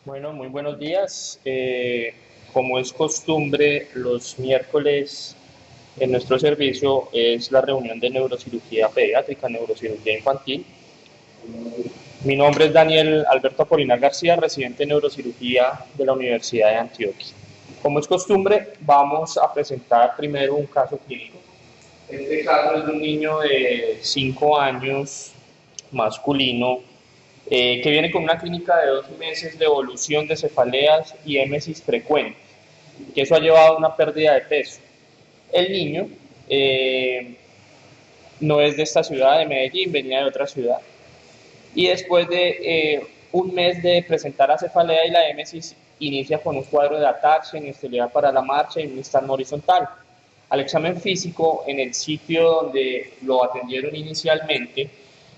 Bueno, muy buenos días. Como es costumbre, los miércoles en nuestro servicio es la reunión de neurocirugía pediátrica, neurocirugía infantil. Mi nombre es Daniel Alberto Apolinar García, residente de neurocirugía de la Universidad de Antioquia. Como es costumbre, vamos a presentar primero un caso clínico. Este caso es de un niño de 5 años, masculino, que viene con una clínica de 2 meses de evolución de cefaleas y émesis frecuente, que eso ha llevado a una pérdida de peso. El niño no es de esta ciudad, de Medellín, venía de otra ciudad. Y después de un mes de presentar la cefalea y la émesis, inicia con un cuadro de ataxia, inestabilidad para la marcha y un estado horizontal. Al examen físico, en el sitio donde lo atendieron inicialmente,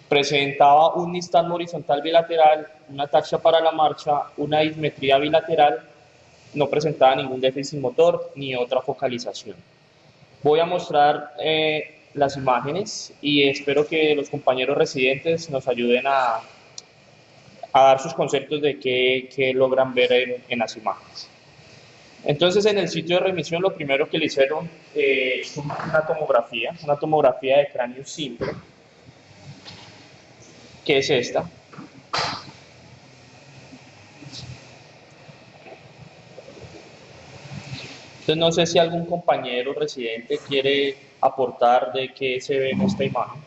presentaba un nistagmo horizontal bilateral, una ataxia para la marcha, una dismetría bilateral, no presentaba ningún déficit motor ni otra focalización. Voy a mostrar las imágenes y espero que los compañeros residentes nos ayuden a dar sus conceptos de qué logran ver en las imágenes. Entonces, en el sitio de remisión, lo primero que le hicieron una tomografía de cráneo simple, que es esta. Entonces, no sé si algún compañero residente quiere aportar de qué se ve en esta imagen.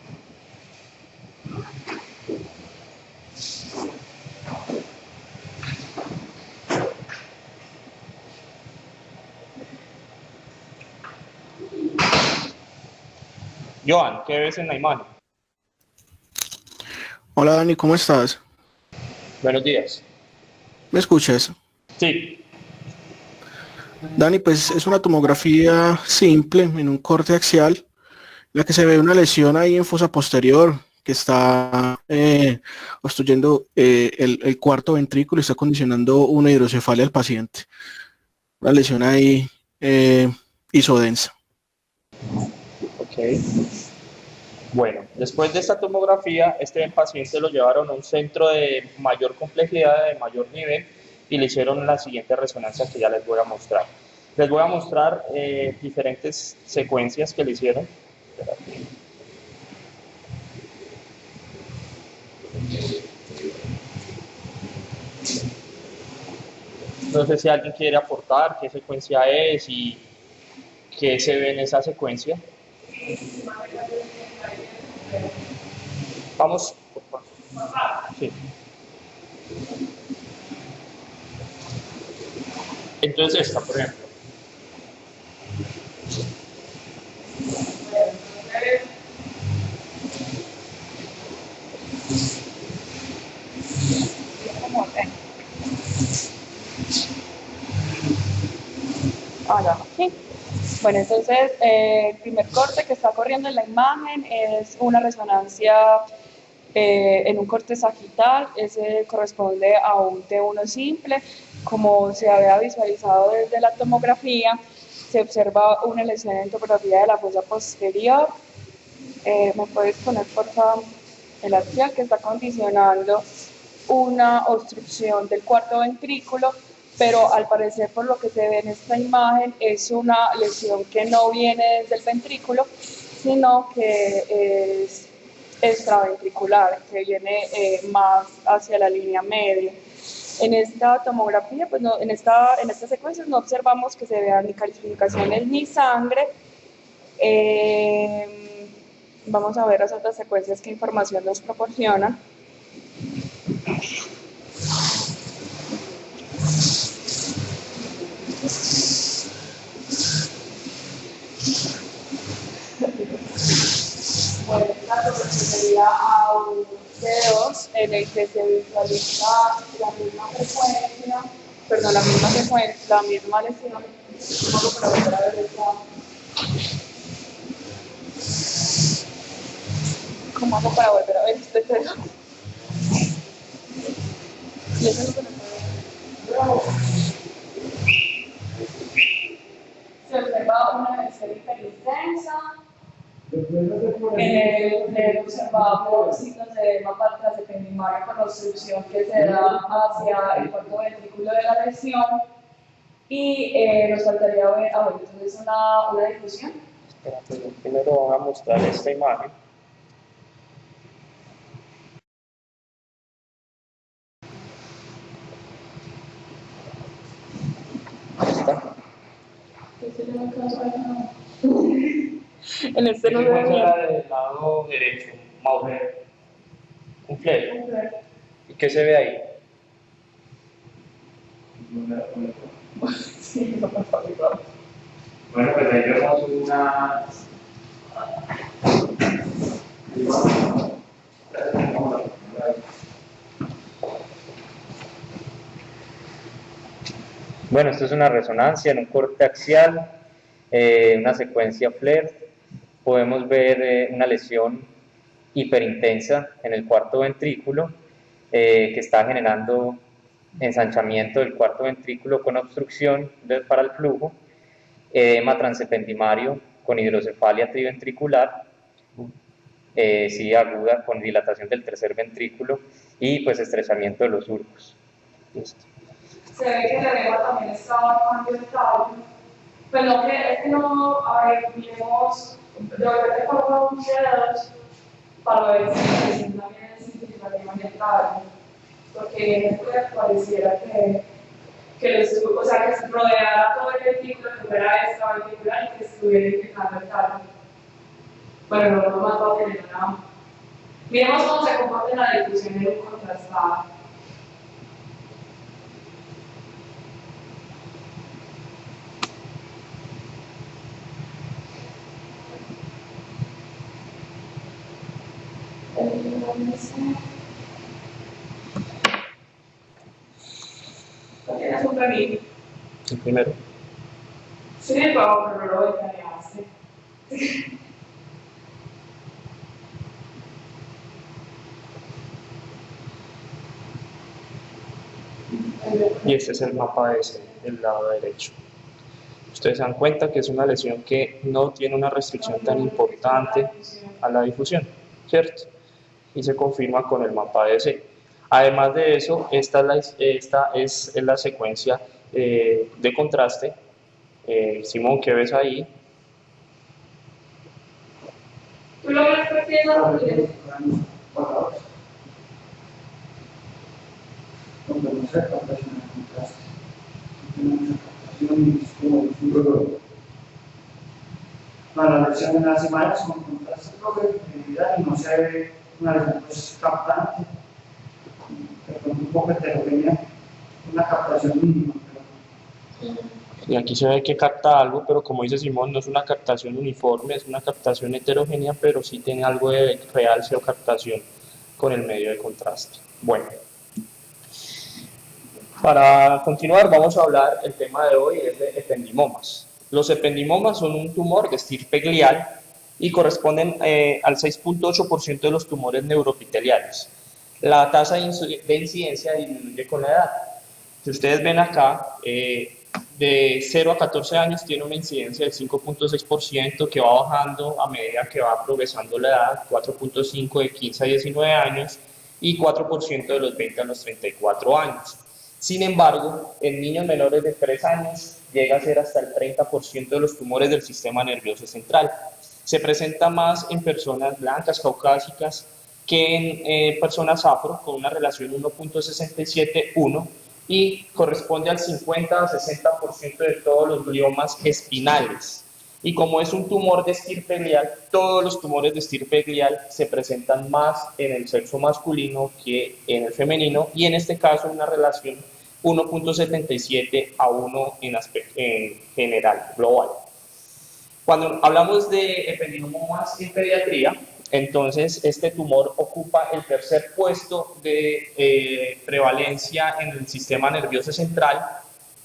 Joan, ¿qué ves en la imagen? Hola Dani, ¿cómo estás? Buenos días. ¿Me escuchas? Sí, Dani, pues es una tomografía simple en un corte axial, en la que se ve una lesión ahí en fosa posterior que está obstruyendo el cuarto ventrículo y está condicionando una hidrocefalia al paciente. Una lesión ahí isodensa. ok. Bueno, después de esta tomografía, este paciente lo llevaron a un centro de mayor complejidad, de mayor nivel, y le hicieron la siguiente resonancia que ya les voy a mostrar. Les voy a mostrar diferentes secuencias que le hicieron. No sé si alguien quiere aportar qué secuencia es y qué se ve en esa secuencia. Vamos, por favor. Sí. Entonces esta, por ejemplo. Sí. Bueno, entonces el primer corte que está corriendo en la imagen es una resonancia en un corte sagital. Ese corresponde a un T1 simple. Como se había visualizado desde la tomografía, se observa una lesión en topografía de la fosa posterior. ¿Me puedes poner, por favor, el axial que está condicionando una obstrucción del cuarto ventrículo? Pero al parecer, por lo que se ve en esta imagen, es una lesión que no viene desde el ventrículo, sino que es extraventricular, que viene más hacia la línea media. En esta tomografía, pues no, en estas secuencias no observamos que se vean ni calcificaciones ni sangre. Vamos a ver las otras secuencias que información nos proporcionan. Bueno, esta correspondería a un C2 en el que se visualiza la misma frecuencia, perdón, la misma secuencia, la misma lesión. Vamos a volver a ver esta. ¿Cómo hago para volver a ver este C2? Y eso es lo que nos se observa una lesión hiperintensa. En el observamos signos de mapa transependimal con obstrucción que se da hacia el cuarto ventrículo de la lesión y nos faltaría ver, bueno, entonces una difusión. Espera, pues primero voy a mostrar esta imagen. Ahí está. En este no se ve bien. Del lado derecho, Maurer. Un flare. ¿Y qué se ve ahí? Sí, no me Bueno, pues ahí vemos una... Bueno, esto es una resonancia en un corte axial, una secuencia FLAIR. Podemos ver una lesión hiperintensa en el cuarto ventrículo que está generando ensanchamiento del cuarto ventrículo con obstrucción para el flujo, edema transependimario con hidrocefalia triventricular, sí, aguda con dilatación del tercer ventrículo y pues estrechamiento de los surcos. Listo. Se ve que el edema también está cambio de tallo. Pues no, es que no, a ver, miremos, de volver por unos dedos para ver si presenta bien el significativo en el tallo. Porque en esto pareciera que o sea, que se rodeara todo el ventrículo, que fuera extraventricular y que estuviera indicando el tallo. Bueno, no lo más va a tener nada. Miremos cómo se comporta en la difusión en un contrastado. ¿No tienes un permiso? El primero. Sí, pero no lo detallaste. Y este es el mapa del lado derecho. Ustedes se dan cuenta que es una lesión que no tiene una restricción tan importante a la difusión, ¿cierto? Y se confirma con el mapa DC. Además de eso, esta es la secuencia de contraste. Simón, ¿qué ves ahí? ¿Tú lo ves perfecto? Para la lección de las imágenes con contraste y no se ve una lesión pues, captante, un poco heterogénea, una captación mínima. Y aquí se ve que capta algo, pero como dice Simón, no es una captación uniforme, es una captación heterogénea, pero sí tiene algo de realce o captación con el medio de contraste. Bueno, para continuar vamos a hablar, el tema de hoy es de ependimomas. Los ependimomas son un tumor de estirpe glial y corresponden al 6.8% de los tumores neuroepiteliales. La tasa de incidencia disminuye con la edad. Si ustedes ven acá, de 0 a 14 años tiene una incidencia del 5.6% que va bajando a medida que va progresando la edad, 4.5% de 15 a 19 años y 4% de los 20 a los 34 años. Sin embargo, en niños menores de 3 años llega a ser hasta el 30% de los tumores del sistema nervioso central. Se presenta más en personas blancas, caucásicas, que en personas afro, con una relación 1.67:1, y corresponde al 50 a 60% de todos los gliomas espinales. Y como es un tumor de estirpe glial, todos los tumores de estirpe glial se presentan más en el sexo masculino que en el femenino, y en este caso una relación 1.77:1 en general, global. Cuando hablamos de ependimomas en pediatría, entonces este tumor ocupa el tercer puesto de prevalencia en el sistema nervioso central,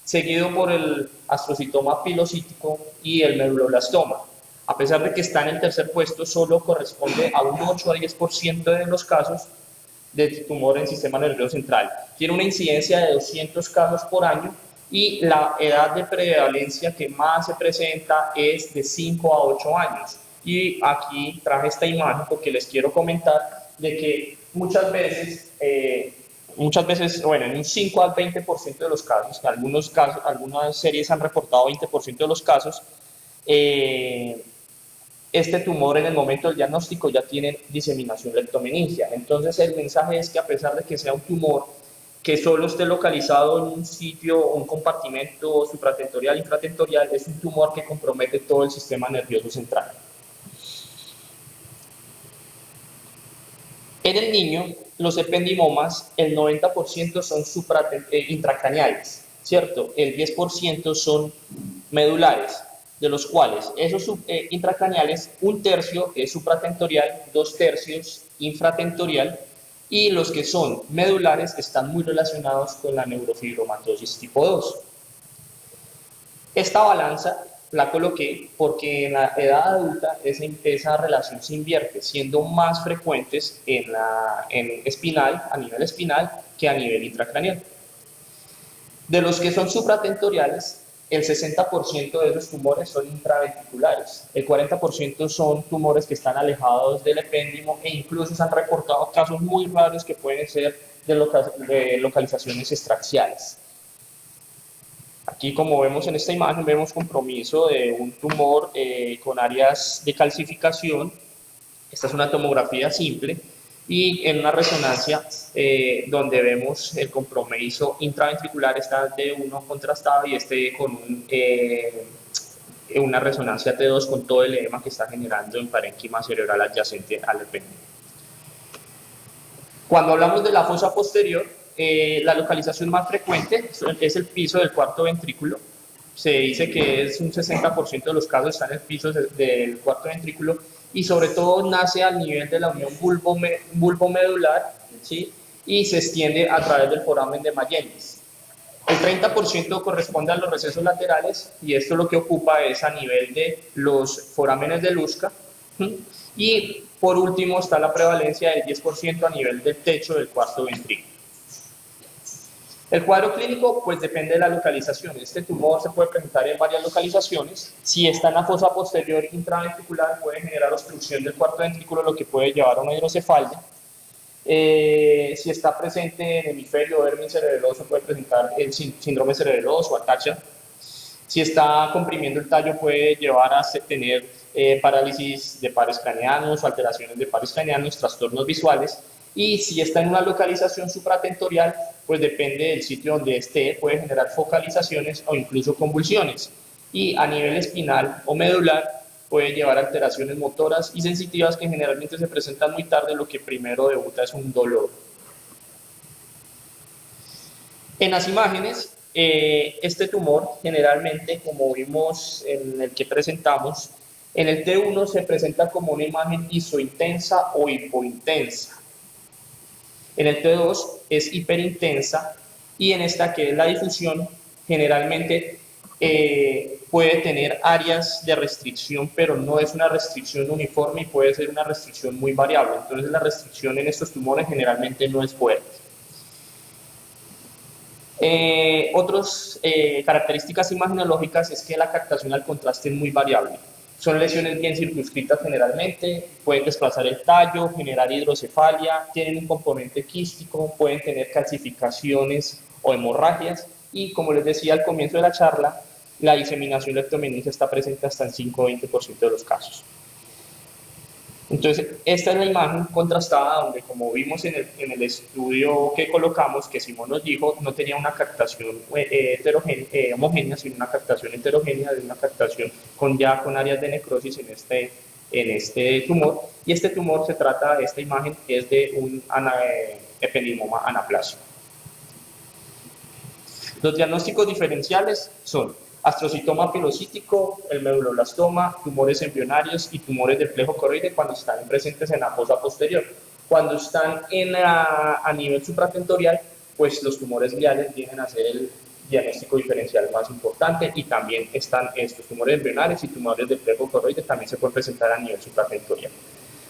seguido por el astrocitoma pilocítico y el medulloblastoma. A pesar de que está en el tercer puesto, solo corresponde a un 8 a 10% de los casos de tumor en sistema nervioso central. Tiene una incidencia de 200 casos por año y la edad de prevalencia que más se presenta es de 5 a 8 años. Y aquí traje esta imagen porque les quiero comentar de que muchas veces, bueno, en un 5 al 20% de los casos, algunas series han reportado 20% de los casos, este tumor en el momento del diagnóstico ya tiene diseminación leptomeningia. Entonces el mensaje es que a pesar de que sea un tumor que solo esté localizado en un sitio, un compartimento supratentorial, infratentorial, es un tumor que compromete todo el sistema nervioso central. En el niño, los ependimomas, el 90% son intracraneales, ¿cierto? El 10% son medulares, de los cuales esos intracraneales, 1/3 es supratentorial, 2/3 infratentorial, y los que son medulares están muy relacionados con la neurofibromatosis tipo 2. Esta balanza la coloqué porque en la edad adulta esa relación se invierte, siendo más frecuentes a nivel espinal, que a nivel intracraneal. De los que son supratentoriales, el 60% de esos tumores son intraventriculares, el 40% son tumores que están alejados del epéndimo e incluso se han reportado casos muy raros que pueden ser de localizaciones extraxiales. Aquí, como vemos en esta imagen, vemos compromiso de un tumor con áreas de calcificación. Esta es una tomografía simple y en una resonancia donde vemos el compromiso intraventricular, está de uno contrastado y este con una resonancia T2 con todo el edema que está generando en parénquima cerebral adyacente al epéndimo. Cuando hablamos de la fosa posterior, la localización más frecuente es el piso del cuarto ventrículo. Se dice que es un 60% de los casos están en el piso del cuarto ventrículo y sobre todo nace al nivel de la unión bulbomedular, ¿sí? Y se extiende a través del foramen de Magenis. El 30% corresponde a los recesos laterales y esto lo que ocupa es a nivel de los forámenes de Luska. Y por último está la prevalencia del 10% a nivel del techo del cuarto ventrículo. El cuadro clínico pues depende de la localización. Este tumor se puede presentar en varias localizaciones. Si está en la fosa posterior intraventricular puede generar obstrucción del cuarto ventrículo, lo que puede llevar a una hidrocefalia. Si está presente en el hemisferio o hermes cerebeloso puede presentar el síndrome cerebeloso o ataxia. Si está comprimiendo el tallo puede llevar a tener parálisis de pares craneanos o alteraciones de pares craneanos, trastornos visuales. Y si está en una localización supratentorial, pues depende del sitio donde esté, puede generar focalizaciones o incluso convulsiones. Y a nivel espinal o medular puede llevar a alteraciones motoras y sensitivas que generalmente se presentan muy tarde, lo que primero debuta es un dolor. En las imágenes, este tumor generalmente, como vimos en el que presentamos, en el T1 se presenta como una imagen isointensa o hipointensa. En el T2 es hiperintensa y en esta que es la difusión generalmente puede tener áreas de restricción, pero no es una restricción uniforme y puede ser una restricción muy variable. Entonces la restricción en estos tumores generalmente no es fuerte. Otras características imagenológicas es que la captación al contraste es muy variable. Son lesiones bien circunscritas generalmente, pueden desplazar el tallo, generar hidrocefalia, tienen un componente quístico, pueden tener calcificaciones o hemorragias y, como les decía al comienzo de la charla, la diseminación leptomeningia está presente hasta en 5-20% de los casos. Entonces, esta es la imagen contrastada donde, como vimos en el estudio que colocamos, que Simón nos dijo, no tenía una captación homogénea, sino una captación heterogénea, de una captación con áreas de necrosis en este tumor. Y este tumor esta imagen es de un ependimoma anaplásico. Los diagnósticos diferenciales son astrocitoma pilocítico, el meduloblastoma, tumores embrionarios y tumores del plejo coroide cuando están presentes en la fosa posterior. Cuando están a nivel supratentorial, pues los tumores gliales vienen a ser el diagnóstico diferencial más importante y también están estos tumores embrionarios y tumores del plejo coroide también se pueden presentar a nivel supratentorial.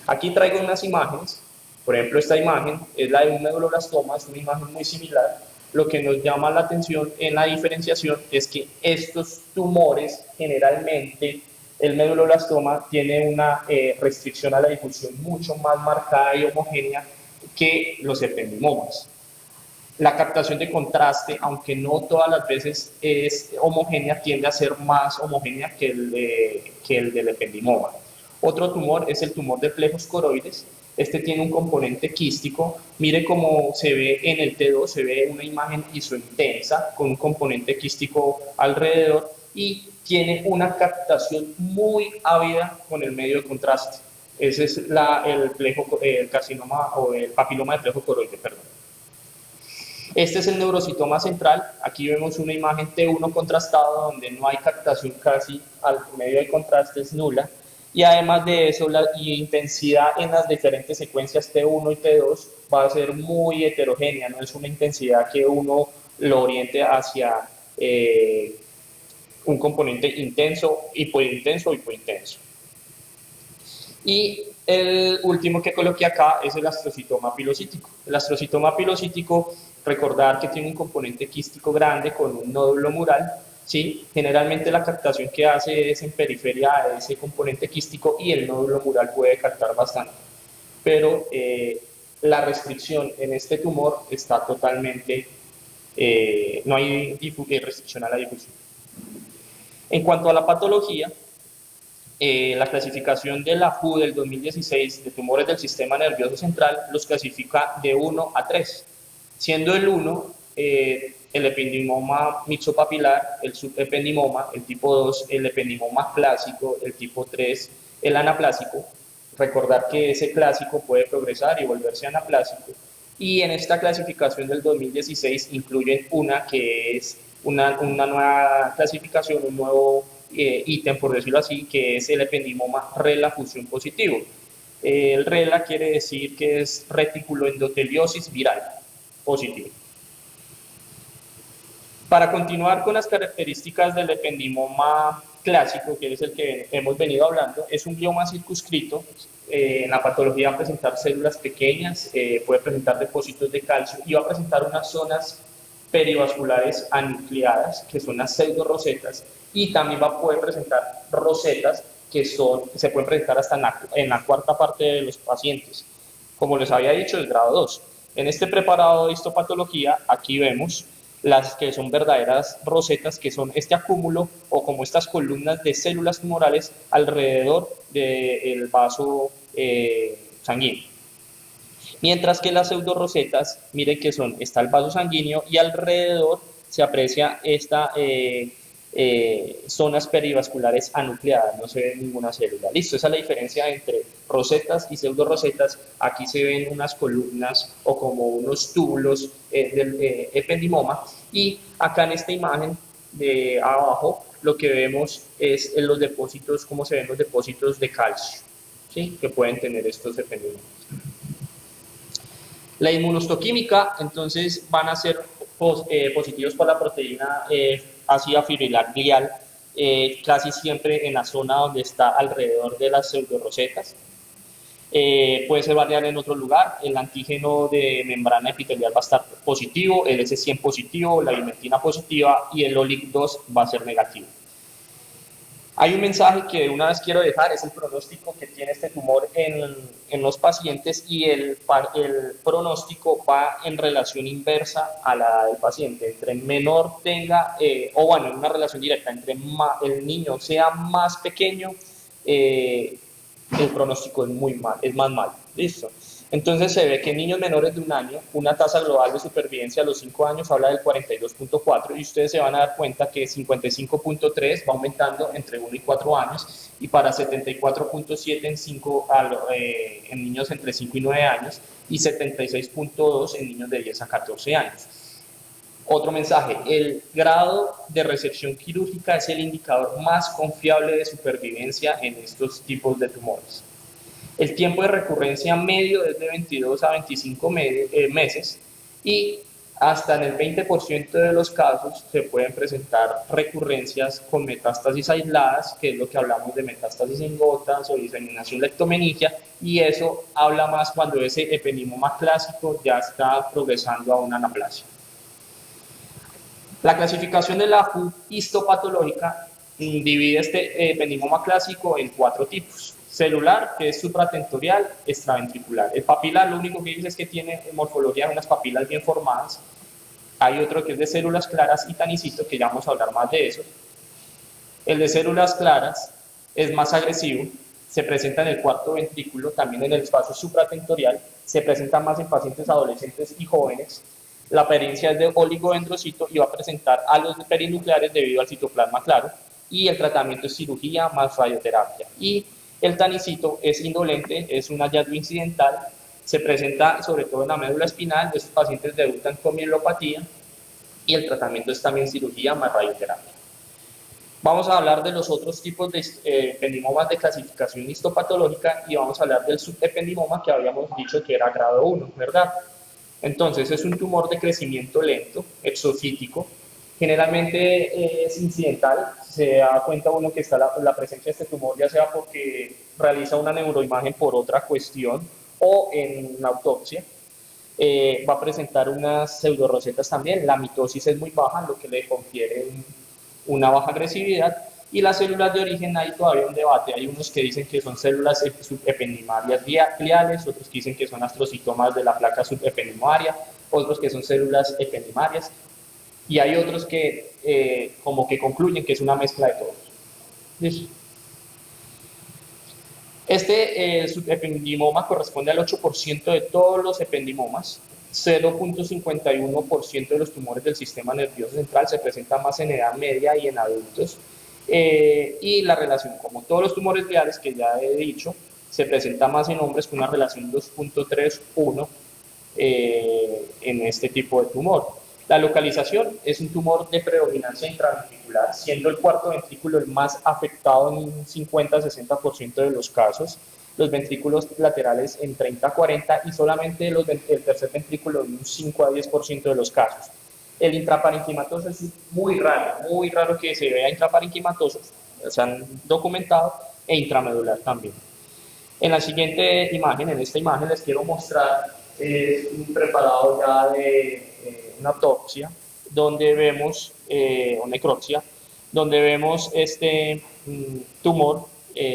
Aquí traigo unas imágenes, por ejemplo esta imagen es la de un meduloblastoma, es una imagen muy similar. Lo que nos llama la atención en la diferenciación es que estos tumores generalmente el medulloblastoma tiene una restricción a la difusión mucho más marcada y homogénea que los ependimomas. La captación de contraste, aunque no todas las veces es homogénea, tiende a ser más homogénea que el del ependimoma. Otro tumor es el tumor de plejos coroides. Este tiene un componente quístico. Mire cómo se ve en el T2, se ve una imagen isointensa con un componente quístico alrededor y tiene una captación muy ávida con el medio de contraste. Ese es el carcinoma o el papiloma de plejo coroide, perdón. Este es el neurocitoma central. Aquí vemos una imagen T1 contrastado donde no hay captación casi al medio de contraste, es nula. Y además de eso, la intensidad en las diferentes secuencias T1 y T2 va a ser muy heterogénea, no es una intensidad que uno lo oriente hacia un componente intenso, hipointenso o hipointenso. Y el último que coloqué acá es el astrocitoma pilocítico. El astrocitoma pilocítico, recordar que tiene un componente quístico grande con un nódulo mural, ¿sí? Generalmente la captación que hace es en periferia de ese componente quístico y el nódulo mural puede captar bastante. Pero la restricción en este tumor está totalmente, no hay restricción a la difusión. En cuanto a la patología, la clasificación de la WHO del 2016 de tumores del sistema nervioso central los clasifica de 1 a 3, siendo el 1 el ependimoma mixopapilar, el subependimoma, el tipo 2 el ependimoma clásico, el tipo 3 el anaplásico. Recordar que ese clásico puede progresar y volverse anaplásico. Y en esta clasificación del 2016 incluyen una que es una nueva clasificación, un nuevo ítem, por decirlo así, que es el ependimoma RELA fusión positivo. El RELA quiere decir que es reticuloendoteliosis viral positivo. Para continuar con las características del ependimoma clásico, que es el que hemos venido hablando, es un glioma circunscrito. En la patología va a presentar células pequeñas, puede presentar depósitos de calcio y va a presentar unas zonas perivasculares anucleadas, que son las pseudorosetas, y también va a poder presentar rosetas que se pueden presentar hasta en la cuarta parte de los pacientes. Como les había dicho, el grado 2. En este preparado de histopatología, aquí vemos las que son verdaderas rosetas, que son este acúmulo o como estas columnas de células tumorales alrededor del vaso sanguíneo. Mientras que las pseudorosetas, miren que está el vaso sanguíneo y alrededor se aprecia esta zonas perivasculares anucleadas, no se ve ninguna célula. Listo, esa es la diferencia entre rosetas y pseudorosetas. Aquí se ven unas columnas o como unos túbulos del ependimoma, y acá en esta imagen de abajo lo que vemos es en los depósitos, cómo se ven los depósitos de calcio, ¿sí?, que pueden tener estos ependimomas. La inmunohistoquímica, entonces, van a ser positivos por la proteína ácida fibrilar glial, casi siempre en la zona donde está alrededor de las pseudorosetas. Puede ser variable en otro lugar. El antígeno de membrana epitelial va a estar positivo, el S100 positivo, la vimentina positiva y el OLIC2 va a ser negativo. Hay un mensaje que de una vez quiero dejar, es el pronóstico que tiene este tumor en los pacientes, y el pronóstico va en relación inversa a la del paciente. Entre menor tenga, o bueno, en una relación directa, entre el niño sea más pequeño, el pronóstico es más malo. ¿Listo? Entonces se ve que en niños menores de 1 año, una tasa global de supervivencia a los 5 años habla del 42.4, y ustedes se van a dar cuenta que 55.3 va aumentando entre 1 y 4 años, y para 74.7 en niños entre 5 y 9 años, y 76.2 en niños de 10 a 14 años. Otro mensaje, el grado de resección quirúrgica es el indicador más confiable de supervivencia en estos tipos de tumores. El tiempo de recurrencia medio es de 22 a 25 meses, y hasta en el 20% de los casos se pueden presentar recurrencias con metástasis aisladas, que es lo que hablamos de metástasis en gotas o diseminación leptomeningia, y eso habla más cuando ese ependimoma clásico ya está progresando a una anaplasia. La clasificación de la WHO histopatológica divide este ependimoma clásico en 4 tipos. Celular, que es supratentorial, extraventricular. El papilar lo único que dice es que tiene morfología de unas papilas bien formadas. Hay otro que es de células claras y tanicito, que ya vamos a hablar más de eso. El de células claras es más agresivo, se presenta en el cuarto ventrículo, también en el espacio supratentorial, se presenta más en pacientes adolescentes y jóvenes. La apariencia es de oligodendrocito y va a presentar halos perinucleares debido al citoplasma claro, y el tratamiento es cirugía más radioterapia. Y el tanicito es indolente, es un hallazgo incidental, se presenta sobre todo en la médula espinal, estos pacientes debutan con mielopatía, y el tratamiento es también cirugía más radioterapia. Vamos a hablar de los otros tipos de ependimomas de clasificación histopatológica y vamos a hablar del subependimoma que habíamos dicho que era grado 1, ¿verdad? Entonces es un tumor de crecimiento lento, exofítico, generalmente es incidental, se da cuenta uno que está la presencia de este tumor ya sea porque realiza una neuroimagen por otra cuestión o en una autopsia. Va a presentar unas pseudorosetas también, la mitosis es muy baja, lo que le confiere una baja agresividad, y las células de origen hay todavía un debate, hay unos que dicen que son células subependimarias gliales, otros que dicen que son astrocitomas de la placa subependimoria, otros que son células ependimarias, y hay otros que como que concluyen que es una mezcla de todos. ¿Listo? Este subependimoma corresponde al 8% de todos los ependimomas, 0.51% de los tumores del sistema nervioso central, se presenta más en edad media y en adultos. Y la relación, como todos los tumores gliales que ya he dicho, se presenta más en hombres con una relación 2.31 en este tipo de tumor. La localización es un tumor de predominancia intraventricular, siendo el cuarto ventrículo el más afectado en un 50-60% de los casos, los ventrículos laterales en 30-40% y solamente el tercer ventrículo en un 5-10% de los casos. El intraparenquimatoso es muy raro que se vea intraparenquimatoso, se han documentado, e intramedular también. En la siguiente imagen, en esta imagen les quiero mostrar un preparado ya de una autopsia, donde vemos, o necropsia, donde vemos este tumor,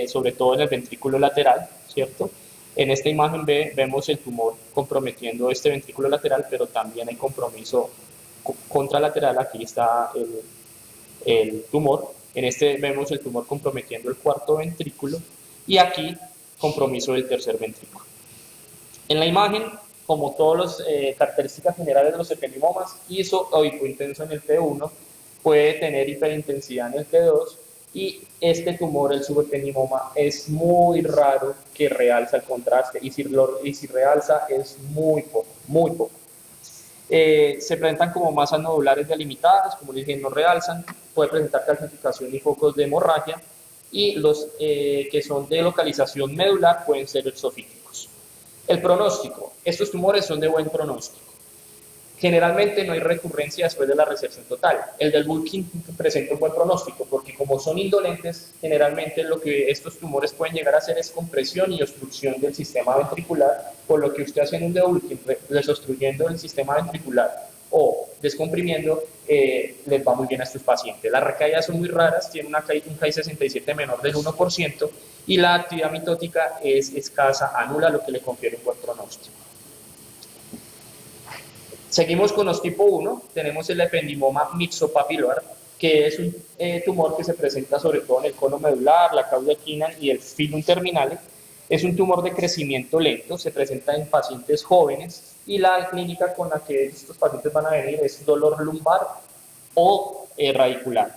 sobre todo en el ventrículo lateral, ¿cierto? En esta imagen vemos el tumor comprometiendo este ventrículo lateral, pero también hay compromiso contralateral, aquí está el tumor, en este vemos el tumor comprometiendo el cuarto ventrículo, y aquí compromiso del tercer ventrículo. En la imagen, como todas las características generales de los ependimomas, ISO o hipointenso en el T1, puede tener hiperintensidad en el T2, y este tumor, el subependimoma, es muy raro que realza el contraste, y si realza es muy poco, muy poco. Se presentan como masas nodulares delimitadas, como les dije, no realzan, puede presentar calcificación y focos de hemorragia, y los que son de localización medular pueden ser exofíticos. El pronóstico, estos tumores son de buen pronóstico. Generalmente no hay recurrencia después de la resección total. El del Burkitt presenta un buen pronóstico porque como son indolentes, generalmente lo que estos tumores pueden llegar a hacer es compresión y obstrucción del sistema ventricular, por lo que usted haciendo un de Burkitt desobstruyendo el sistema ventricular o descomprimiendo, les va muy bien a estos pacientes. Las recaídas son muy raras, tienen un Ki-67 menor del 1% y la actividad mitótica es escasa, anula, lo que le confiere un buen pronóstico. Seguimos con los tipo 1, tenemos el ependimoma mixopapilar, que es un tumor que se presenta sobre todo en el cono medular, la cauda equina y el filum terminale. Es un tumor de crecimiento lento, se presenta en pacientes jóvenes y la clínica con la que estos pacientes van a venir es dolor lumbar o radicular.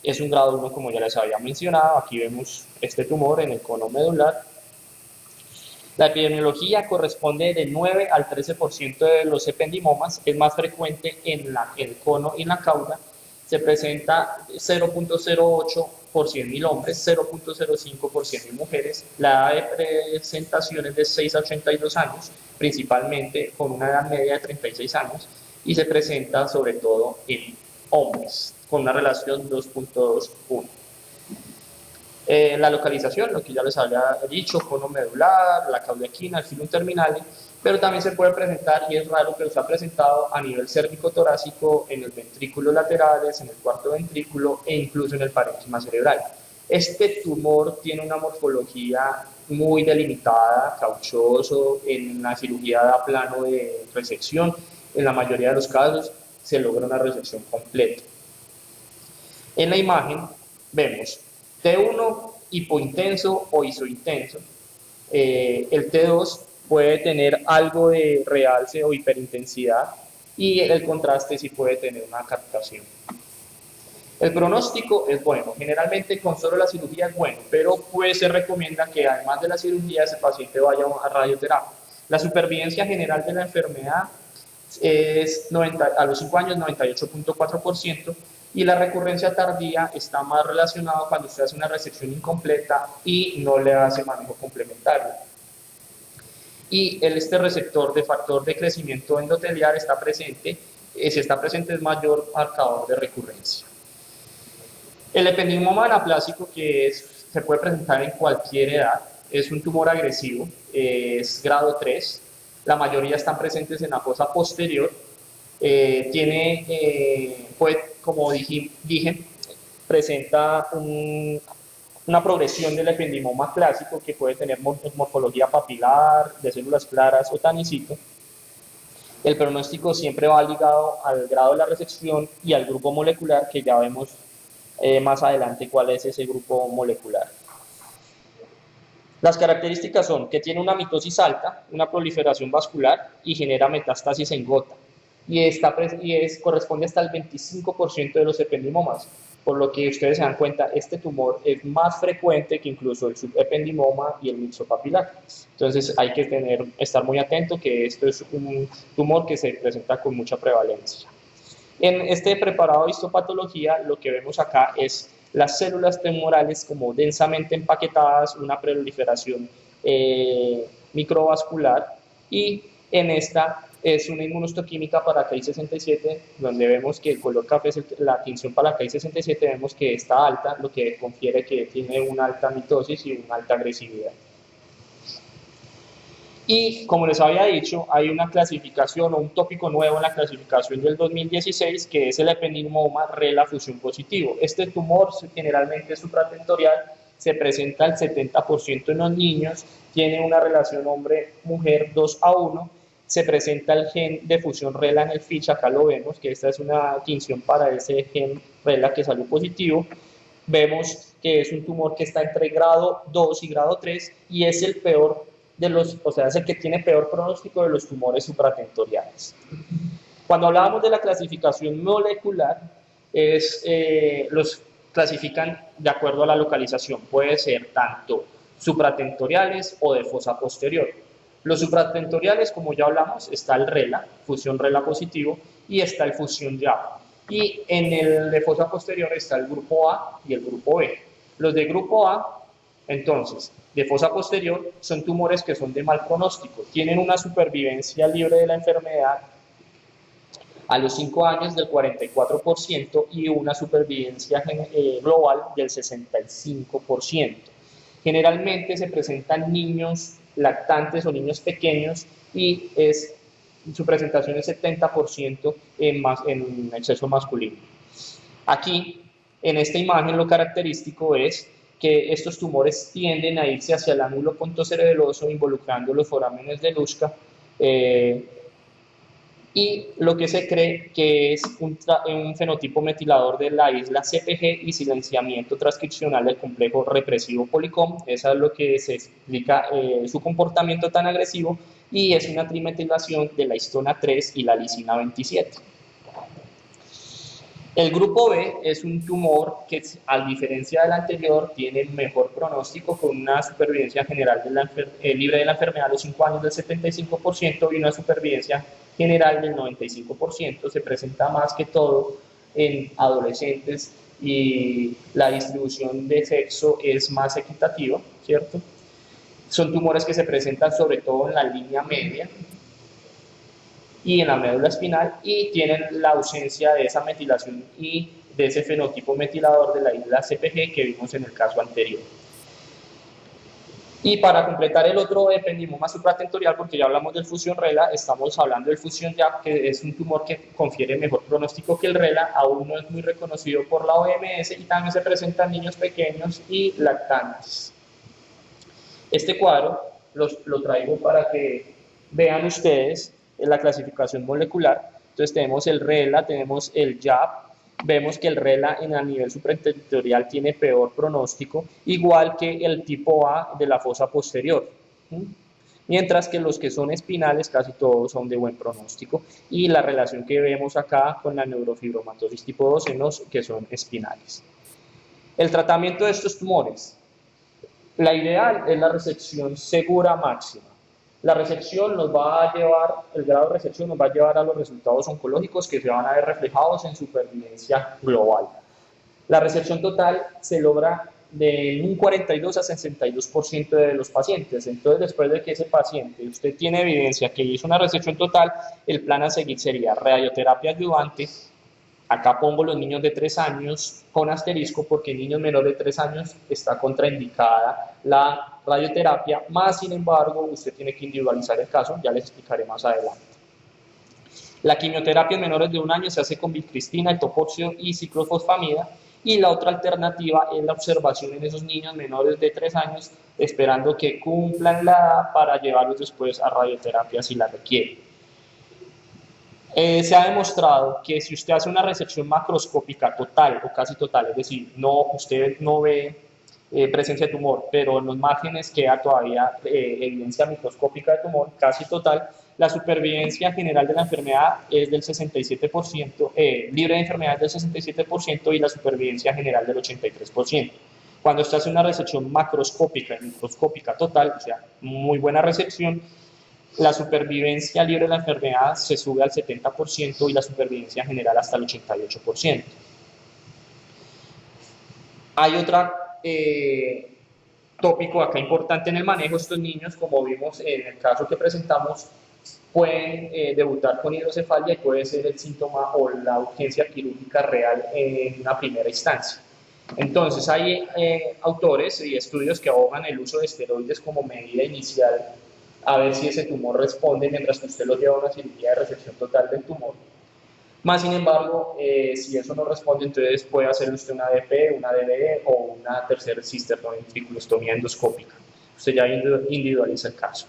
Es un grado 1 como ya les había mencionado, aquí vemos este tumor en el cono medular. La epidemiología corresponde del 9 al 13% de los ependimomas, es más frecuente en el cono y en la cauda, se presenta 0.08 por 100.000 hombres, 0.05 por 100.000 mujeres, la edad de presentación es de 6 a 82 años, principalmente con una edad media de 36 años, y se presenta sobre todo en hombres, con una relación 2.21. La localización, lo que ya les había dicho, cono medular, la caudequina, el filum terminale, pero también se puede presentar, y es raro, pero se ha presentado a nivel cérvico-torácico, en los ventrículos laterales, en el cuarto ventrículo e incluso en el parénquima cerebral. Este tumor tiene una morfología muy delimitada, cauchoso, en la cirugía da plano de resección, en la mayoría de los casos se logra una resección completa. En la imagen vemos T1 hipointenso o isointenso, el T2 puede tener algo de realce o hiperintensidad y el contraste sí puede tener una captación. El pronóstico es bueno, generalmente con solo la cirugía es bueno, pero pues se recomienda que además de la cirugía ese paciente vaya a radioterapia. La supervivencia general de la enfermedad es a los 5 años 98.4%, y la recurrencia tardía está más relacionada cuando usted hace una resección incompleta y no le hace manejo complementario. Y este receptor de factor de crecimiento endotelial está presente, si está presente es mayor marcador de recurrencia. El ependimoma anaplásico, que se puede presentar en cualquier edad, es un tumor agresivo, es grado 3, la mayoría están presentes en la fosa posterior, como dije, presenta una progresión del ependimoma clásico que puede tener morfología papilar, de células claras o tanicito. El pronóstico siempre va ligado al grado de la resección y al grupo molecular, que ya vemos más adelante cuál es ese grupo molecular. Las características son que tiene una mitosis alta, una proliferación vascular y genera metástasis en gota. Corresponde hasta el 25% de los ependimomas, por lo que ustedes se dan cuenta, este tumor es más frecuente que incluso el subependimoma y el mixopapilar. Entonces hay que estar muy atento que esto es un tumor que se presenta con mucha prevalencia. En este preparado de histopatología, lo que vemos acá es las células tumorales como densamente empaquetadas, una proliferación microvascular, y en esta es una inmunohistoquímica para Ki-67, donde vemos que el color café es la tinción para la Ki-67, vemos que está alta, lo que confiere que tiene una alta mitosis y una alta agresividad. Y como les había dicho, hay una clasificación o un tópico nuevo en la clasificación del 2016, que es el ependimoma RELA fusión positivo. Este tumor generalmente es supratentorial, se presenta al 70% en los niños, tiene una relación hombre-mujer 2:1, se presenta el gen de fusión RELA en el FISH, acá lo vemos, que esta es una tinción para ese gen RELA que salió positivo. Vemos que es un tumor que está entre grado 2 y grado 3 y es el peor es el que tiene peor pronóstico de los tumores supratentoriales. Cuando hablábamos de la clasificación molecular, los clasifican de acuerdo a la localización, puede ser tanto supratentoriales o de fosa posterior. Los supratentoriales, como ya hablamos, está el RELA, fusión RELA positivo, y está el fusión YAP. Y en el de fosa posterior está el grupo A y el grupo B. Los de grupo A, entonces, de fosa posterior, son tumores que son de mal pronóstico, tienen una supervivencia libre de la enfermedad a los 5 años del 44% y una supervivencia global del 65%. Generalmente se presentan niños lactantes o niños pequeños y su presentación es 70% en exceso masculino. Aquí, en esta imagen, lo característico es que estos tumores tienden a irse hacia el ángulo pontocerebeloso, involucrando los forámenes de Luschka, y lo que se cree que es un fenotipo metilador de la isla CPG y silenciamiento transcripcional del complejo represivo Polycom. Eso es lo que se explica su comportamiento tan agresivo, y es una trimetilación de la histona 3 y la lisina 27. El grupo B es un tumor que, a diferencia del anterior, tiene mejor pronóstico, con una supervivencia general libre de la enfermedad a los 5 años del 75% y una supervivencia general del 95%. Se presenta más que todo en adolescentes y la distribución de sexo es más equitativa, ¿cierto? Son tumores que se presentan sobre todo en la línea media y en la médula espinal, y tienen la ausencia de esa metilación y de ese fenotipo metilador de la isla CPG que vimos en el caso anterior. Y para completar el otro ependimoma supratentorial, porque ya hablamos del fusión RELA, estamos hablando del fusión JAK, que es un tumor que confiere mejor pronóstico que el RELA, aún no es muy reconocido por la OMS y también se presenta en niños pequeños y lactantes. Este cuadro lo traigo para que vean ustedes la clasificación molecular. Entonces tenemos el RELA, tenemos el JAK, vemos que el RELA en el nivel supratentorial tiene peor pronóstico, igual que el tipo A de la fosa posterior. Mientras que los que son espinales casi todos son de buen pronóstico, y la relación que vemos acá con la neurofibromatosis tipo 2 en los que son espinales. El tratamiento de estos tumores, la ideal es la resección segura máxima. La resección nos va a llevar, el grado de resección nos va a llevar a los resultados oncológicos que se van a ver reflejados en supervivencia global. La resección total se logra de un 42 a 62% de los pacientes. Entonces, después de que ese paciente, usted tiene evidencia que hizo una resección total, el plan a seguir sería radioterapia adyuvante. Acá pongo los niños de 3 años con asterisco porque en niños menores de 3 años está contraindicada la radioterapia, más sin embargo usted tiene que individualizar el caso, ya les explicaré más adelante. La quimioterapia en menores de 1 año se hace con bilcristina, etoposio y ciclofosfamida, y la otra alternativa es la observación en esos niños menores de 3 años, esperando que cumplan la edad para llevarlos después a radioterapia si la requiere. Se ha demostrado que si usted hace una resección macroscópica total o casi total, es decir, usted no ve presencia de tumor, pero en los márgenes queda todavía evidencia microscópica de tumor casi total, la supervivencia general de la enfermedad es del 67%, libre de enfermedad del 67% y la supervivencia general del 83%. Cuando usted hace una resección macroscópica y microscópica total, o sea, muy buena resección, la supervivencia libre de la enfermedad se sube al 70% y la supervivencia general hasta el 88%. Hay otro tópico acá importante en el manejo. Estos niños, como vimos en el caso que presentamos, pueden debutar con hidrocefalia y puede ser el síntoma o la urgencia quirúrgica real en una primera instancia. Entonces, hay autores y estudios que abogan el uso de esteroides como medida inicial a ver si ese tumor responde mientras que usted lo lleva a una cirugía de resección total del tumor. Más sin embargo, si eso no responde, entonces puede hacer usted una DP, una DBE o una tercera cisternoventriculostomía endoscópica. Usted ya individualiza el caso.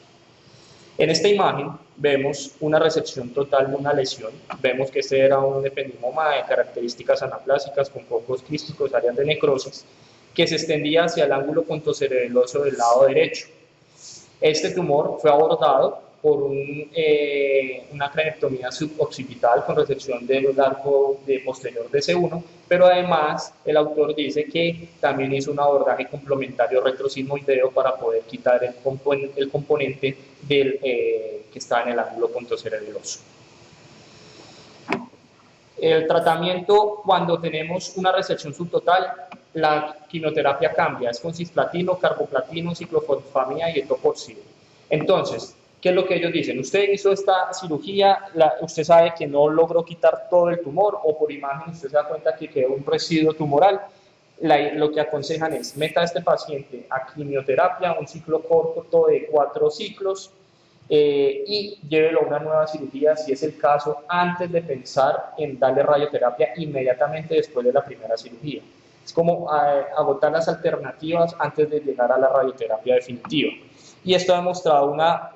En esta imagen vemos una resección total de una lesión. Vemos que este era un ependimoma de características anaplásicas con focos quísticos, áreas de necrosis, que se extendía hacia el ángulo pontocerebeloso del lado derecho. Este tumor fue abordado por una cranectomía suboccipital con resección del arco posterior de C1, pero además el autor dice que también hizo un abordaje complementario retrosinoideo para poder quitar el componente que está en el ángulo pontocerebeloso. El tratamiento, cuando tenemos una resección subtotal, la quimioterapia cambia, es con cisplatino, carboplatino, ciclofosfamida y etoposide. Entonces, ¿qué es lo que ellos dicen? Usted hizo esta cirugía, usted sabe que no logró quitar todo el tumor, o por imagen usted se da cuenta que quedó un residuo tumoral. Lo que aconsejan es, meta a este paciente a quimioterapia, un ciclo corto de 4 ciclos, y llévelo a una nueva cirugía, si es el caso, antes de pensar en darle radioterapia inmediatamente después de la primera cirugía. Es como agotar las alternativas antes de llegar a la radioterapia definitiva. Y esto ha demostrado una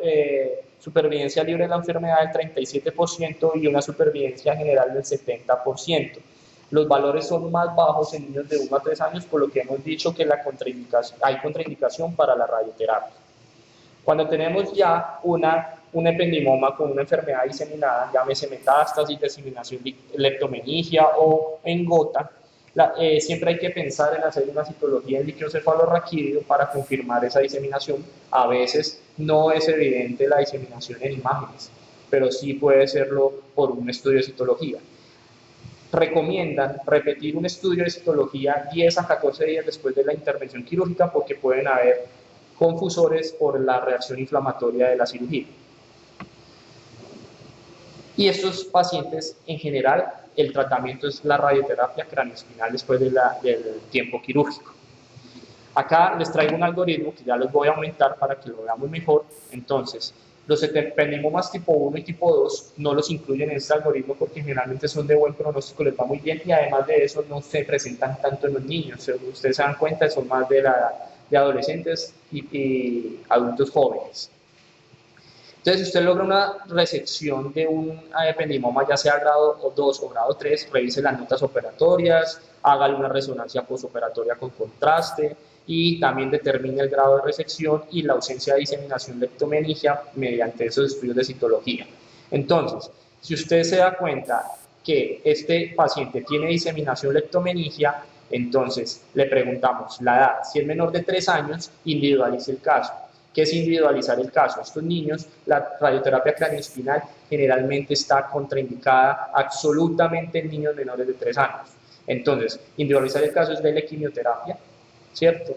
supervivencia libre de la enfermedad del 37% y una supervivencia general del 70%. Los valores son más bajos en niños de 1 a 3 años, por lo que hemos dicho que hay contraindicación para la radioterapia. Cuando tenemos ya un ependimoma con una enfermedad diseminada, llámese metástasis, diseminación leptomeningia o en gota, siempre hay que pensar en hacer una citología en líquido cefalorraquídeo para confirmar esa diseminación. A veces no es evidente la diseminación en imágenes, pero sí puede serlo por un estudio de citología. Recomiendan repetir un estudio de citología 10 a 14 días después de la intervención quirúrgica porque pueden haber confusores por la reacción inflamatoria de la cirugía. Y estos pacientes, en general, el tratamiento es la radioterapia craneoespinal después del tiempo quirúrgico. Acá les traigo un algoritmo que ya les voy a aumentar para que lo veamos mejor. Entonces, los ependimomas tipo 1 y tipo 2 no los incluyen en este algoritmo porque generalmente son de buen pronóstico, les va muy bien y además de eso no se presentan tanto en los niños. Ustedes se dan cuenta, son más de la edad de adolescentes y adultos jóvenes. Entonces, si usted logra una resección de un ependimoma, ya sea grado 2 o grado 3, revise las notas operatorias, hágale una resonancia postoperatoria con contraste y también determine el grado de resección y la ausencia de diseminación leptomeningia mediante esos estudios de citología. Entonces, si usted se da cuenta que este paciente tiene diseminación leptomeningia, entonces le preguntamos la edad. Si es menor de 3 años, individualice el caso. ¿Qué es individualizar el caso? Estos niños, la radioterapia craneoespinal generalmente está contraindicada absolutamente en niños menores de 3 años. Entonces, individualizar el caso es darle quimioterapia, ¿cierto?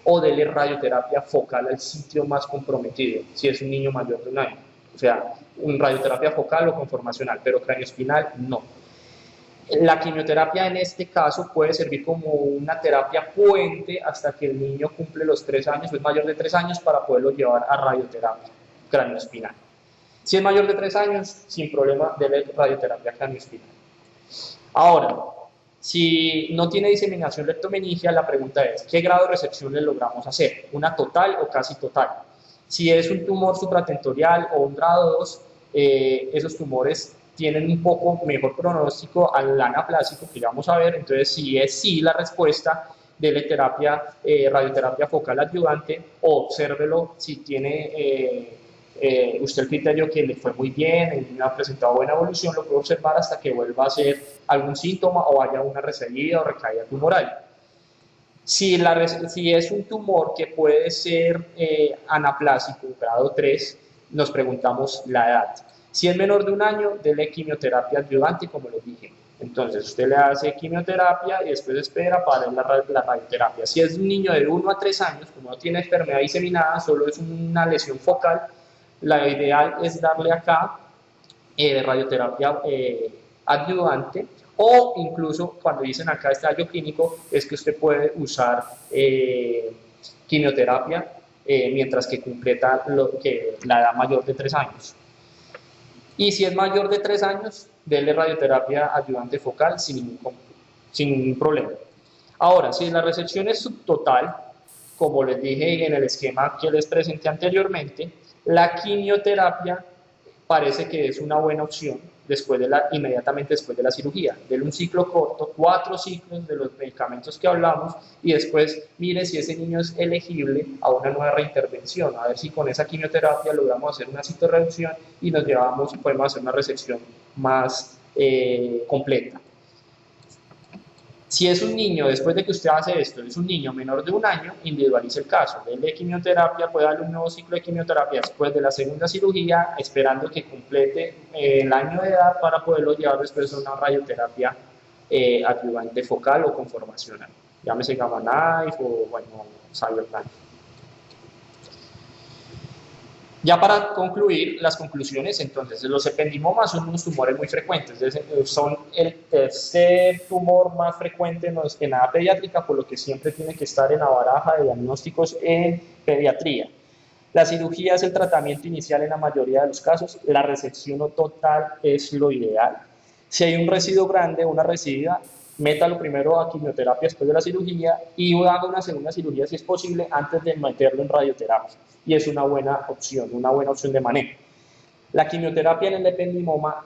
O darle radioterapia focal al sitio más comprometido, si es un niño mayor de 1 año. O sea, un radioterapia focal o conformacional, pero craneoespinal no. La quimioterapia en este caso puede servir como una terapia puente hasta que el niño cumple los 3 años o es mayor de 3 años para poderlo llevar a radioterapia craneoespinal. Si es mayor de 3 años, sin problema, debe radioterapia craneoespinal. Ahora, si no tiene diseminación leptomeningia, la pregunta es, ¿qué grado de resección le logramos hacer? ¿Una total o casi total? Si es un tumor supratentorial o un grado 2, esos tumores tienen un poco mejor pronóstico al anaplásico, que ya vamos a ver. Entonces, si es sí la respuesta, dele terapia, radioterapia focal adyuvante, o obsérvelo si tiene usted el criterio que le fue muy bien, el niño ha presentado buena evolución, lo puede observar hasta que vuelva a hacer algún síntoma o haya una recaída o recaída tumoral. Si es un tumor que puede ser anaplásico, grado 3, nos preguntamos la edad. Si es menor de 1 año, dele quimioterapia adyuvante, como les dije. Entonces, usted le hace quimioterapia y después espera para la radioterapia. Si es un niño de 1 a 3 años, como no tiene enfermedad diseminada, solo es una lesión focal, la ideal es darle acá radioterapia adyuvante, o incluso cuando dicen acá estallo clínico, es que usted puede usar quimioterapia mientras que completa la edad mayor de 3 años. Y si es mayor de 3 años, denle radioterapia adyuvante focal sin ningún problema. Ahora, si la resección es subtotal, como les dije en el esquema que les presenté anteriormente, la quimioterapia parece que es una buena opción inmediatamente después de la cirugía. Denle un ciclo corto, 4 ciclos de los medicamentos que hablamos y después mire si ese niño es elegible a una nueva reintervención, a ver si con esa quimioterapia logramos hacer una citorreducción y podemos hacer una resección más completa. Si es un niño, después de que usted hace esto, es un niño menor de 1 año, individualice el caso. Denle quimioterapia, puede darle un nuevo ciclo de quimioterapia después de la segunda cirugía, esperando que complete el año de edad para poderlo llevar después a una radioterapia adyuvante focal o conformacional. Llámese Gamma Knife o, bueno, Cyberknife. Ya para concluir, las conclusiones, entonces, los ependimomas son unos tumores muy frecuentes, son el tercer tumor más frecuente en la edad pediátrica, por lo que siempre tiene que estar en la baraja de diagnósticos en pediatría. La cirugía es el tratamiento inicial en la mayoría de los casos, la resección total es lo ideal. Si hay un residuo grande, una recidua, métalo primero a quimioterapia después de la cirugía y haga una segunda cirugía si es posible antes de meterlo en radioterapia. Y es una buena opción de manejo. La quimioterapia en el ependimoma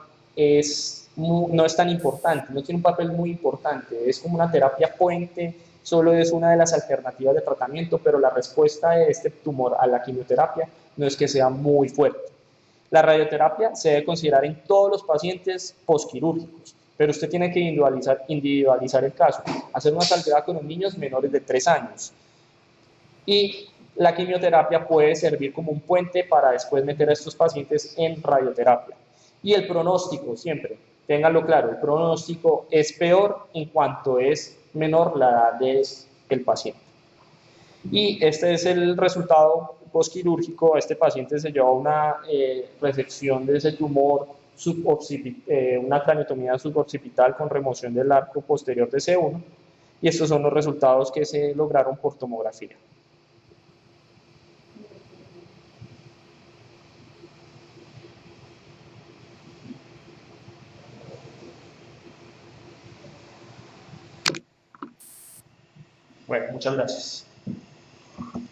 no es tan importante, no tiene un papel muy importante, es como una terapia puente, solo es una de las alternativas de tratamiento, pero la respuesta de este tumor a la quimioterapia no es que sea muy fuerte. La radioterapia se debe considerar en todos los pacientes postquirúrgicos, pero usted tiene que individualizar el caso, hacer una salvedad con los niños menores de 3 años. Y la quimioterapia puede servir como un puente para después meter a estos pacientes en radioterapia. Y el pronóstico, siempre, ténganlo claro, el pronóstico es peor en cuanto es menor la edad del paciente. Y este es el resultado postquirúrgico. Este paciente se llevó una resección de ese tumor, una craniotomía suboccipital con remoción del arco posterior de C1. y estos son los resultados que se lograron por tomografía. Bueno, muchas gracias.